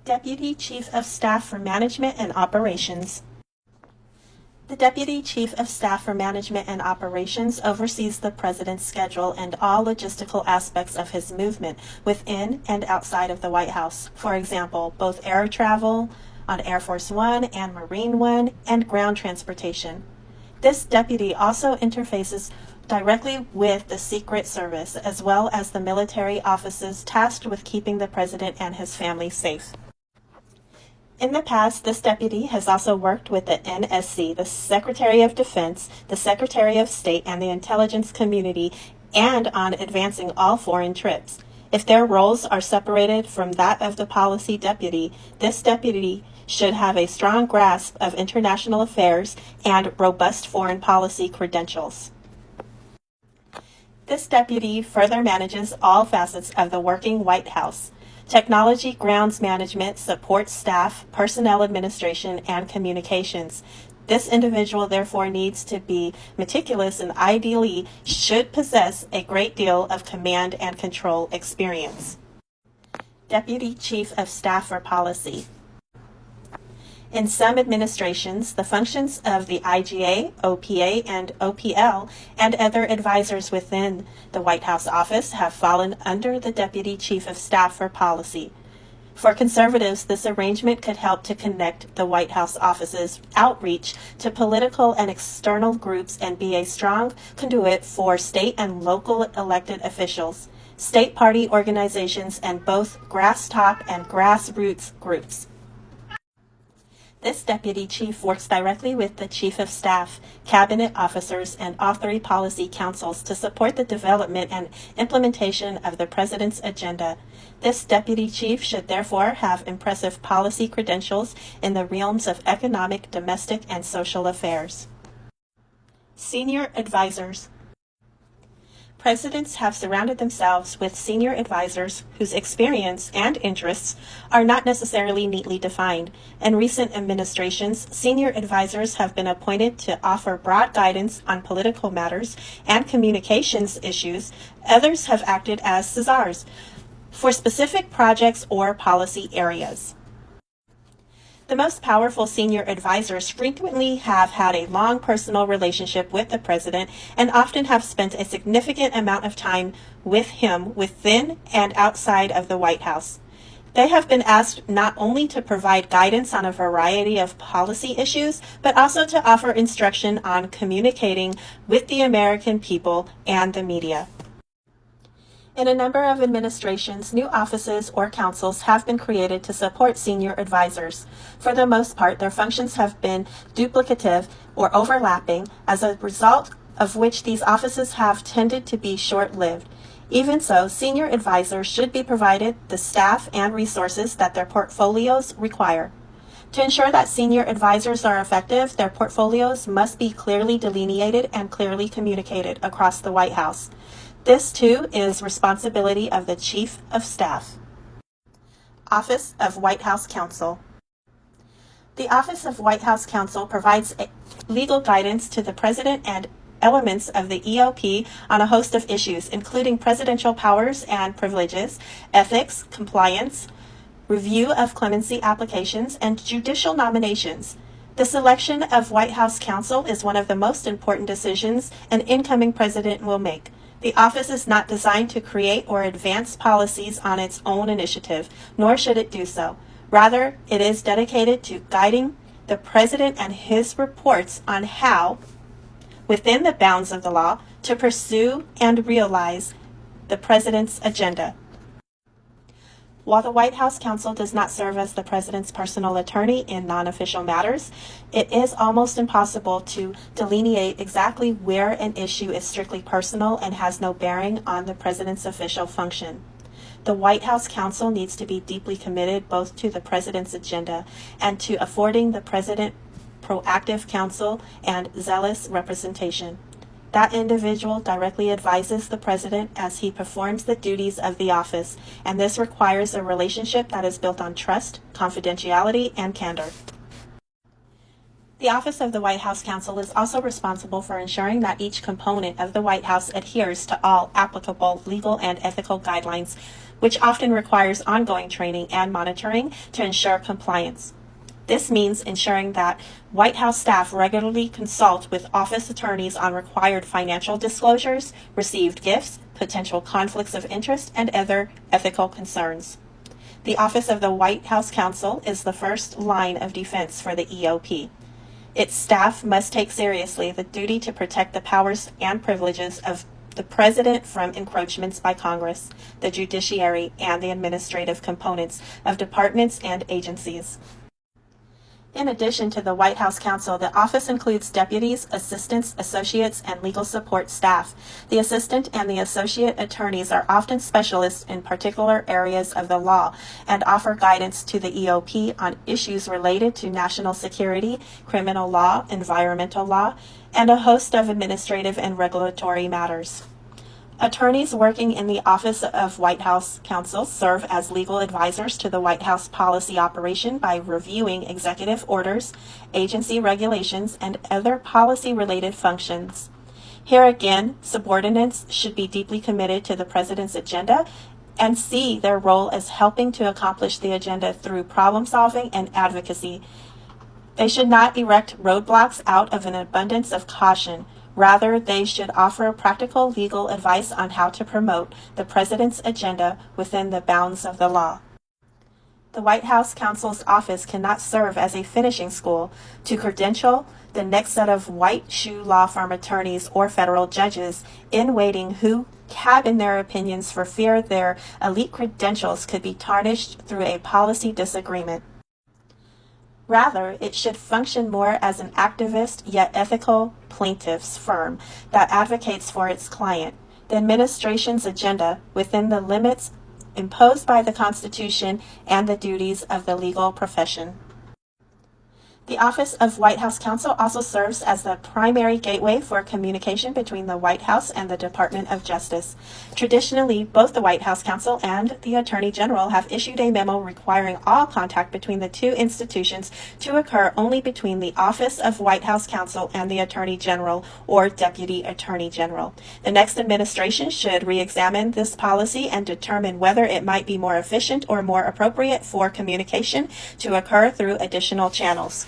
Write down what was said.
Deputy Chief of Staff for Management and Operations. The Deputy Chief of Staff for Management and Operations oversees the President's schedule and all logistical aspects of his movement within and outside of the White House. For example, both air travel on Air Force One and Marine One and ground transportation. This deputy also interfaces directly with the Secret Service as well as the military offices tasked with keeping the President and his family safe. In the past, this deputy has also worked with the NSC, the Secretary of Defense, the Secretary of State, and the intelligence community, and on advancing all foreign trips. If their roles are separated from that of the policy deputy, this deputy should have a strong grasp of international affairs and robust foreign policy credentials. This deputy further manages all facets of the working White House: technology, grounds management, support staff, personnel administration, and communications. This individual therefore needs to be meticulous and ideally should possess a great deal of command and control experience. Deputy Chief of Staff for Policy. In some administrations, the functions of the IGA, OPA, and OPL, and other advisors within the White House office have fallen under the Deputy Chief of Staff for Policy. For conservatives, this arrangement could help to connect the White House office's outreach to political and external groups and be a strong conduit for state and local elected officials, state party organizations, and both grass-top and grassroots groups. This deputy chief works directly with the Chief of Staff, cabinet officers, and all three policy councils to support the development and implementation of the President's agenda. This deputy chief should therefore have impressive policy credentials in the realms of economic, domestic, and social affairs. Senior advisors. Presidents have surrounded themselves with senior advisors whose experience and interests are not necessarily neatly defined. In recent administrations, senior advisors have been appointed to offer broad guidance on political matters and communications issues. Others have acted as Caesars for specific projects or policy areas. The most powerful senior advisors frequently have had a long personal relationship with the President and often have spent a significant amount of time with him within and outside of the White House. They have been asked not only to provide guidance on a variety of policy issues, but also to offer instruction on communicating with the American people and the media. In a number of administrations, new offices or councils have been created to support senior advisors. For the most part, their functions have been duplicative or overlapping, as a result of which these offices have tended to be short-lived. Even so, senior advisors should be provided the staff and resources that their portfolios require. To ensure that senior advisors are effective, their portfolios must be clearly delineated and clearly communicated across the White House. This, too, is responsibility of the Chief of Staff. Office of White House Counsel. The Office of White House Counsel provides legal guidance to the President and elements of the EOP on a host of issues, including presidential powers and privileges, ethics, compliance, review of clemency applications, and judicial nominations. The selection of White House counsel is one of the most important decisions an incoming president will make. The office is not designed to create or advance policies on its own initiative, nor should it do so. Rather, it is dedicated to guiding the President and his reports on how, within the bounds of the law, to pursue and realize the President's agenda. While the White House counsel does not serve as the President's personal attorney in non-official matters, it is almost impossible to delineate exactly where an issue is strictly personal and has no bearing on the President's official function. The White House counsel needs to be deeply committed both to the President's agenda and to affording the President proactive counsel and zealous representation. That individual directly advises the President as he performs the duties of the office, and this requires a relationship that is built on trust, confidentiality, and candor. The Office of the White House Counsel is also responsible for ensuring that each component of the White House adheres to all applicable legal and ethical guidelines which often requires ongoing training and monitoring to ensure compliance. This means ensuring that White House staff regularly consult with office attorneys on required financial disclosures, received gifts, potential conflicts of interest, and other ethical concerns. The Office of the White House Counsel is the first line of defense for the EOP. Its staff must take seriously the duty to protect the powers and privileges of the President from encroachments by Congress, the judiciary, and the administrative components of departments and agencies. In addition to the White House Counsel, the office includes deputies, assistants, associates, and legal support staff. The assistant and the associate attorneys are often specialists in particular areas of the law and offer guidance to the EOP on issues related to national security, criminal law, environmental law, and a host of administrative and regulatory matters. Attorneys working in the Office of White House Counsel serve as legal advisors to the White House policy operation by reviewing executive orders, agency regulations, and other policy-related functions. Here again, subordinates should be deeply committed to the President's agenda and see their role as helping to accomplish the agenda through problem-solving and advocacy. They should not erect roadblocks out of an abundance of caution. Rather, they should offer practical legal advice on how to promote the President's agenda within the bounds of the law. The White House Counsel's office cannot serve as a finishing school to credential the next set of white shoe law firm attorneys or federal judges in waiting who cabin their opinions for fear their elite credentials could be tarnished through a policy disagreement. Rather, it should function more as an activist yet ethical plaintiff's firm that advocates for its client, the administration's agenda within the limits imposed by the Constitution and the duties of the legal profession. The Office of White House Counsel also serves as the primary gateway for communication between the White House and the Department of Justice. Traditionally, both the White House Counsel and the Attorney General have issued a memo requiring all contact between the two institutions to occur only between the Office of White House Counsel and the Attorney General or Deputy Attorney General. The next administration should re-examine this policy and determine whether it might be more efficient or more appropriate for communication to occur through additional channels.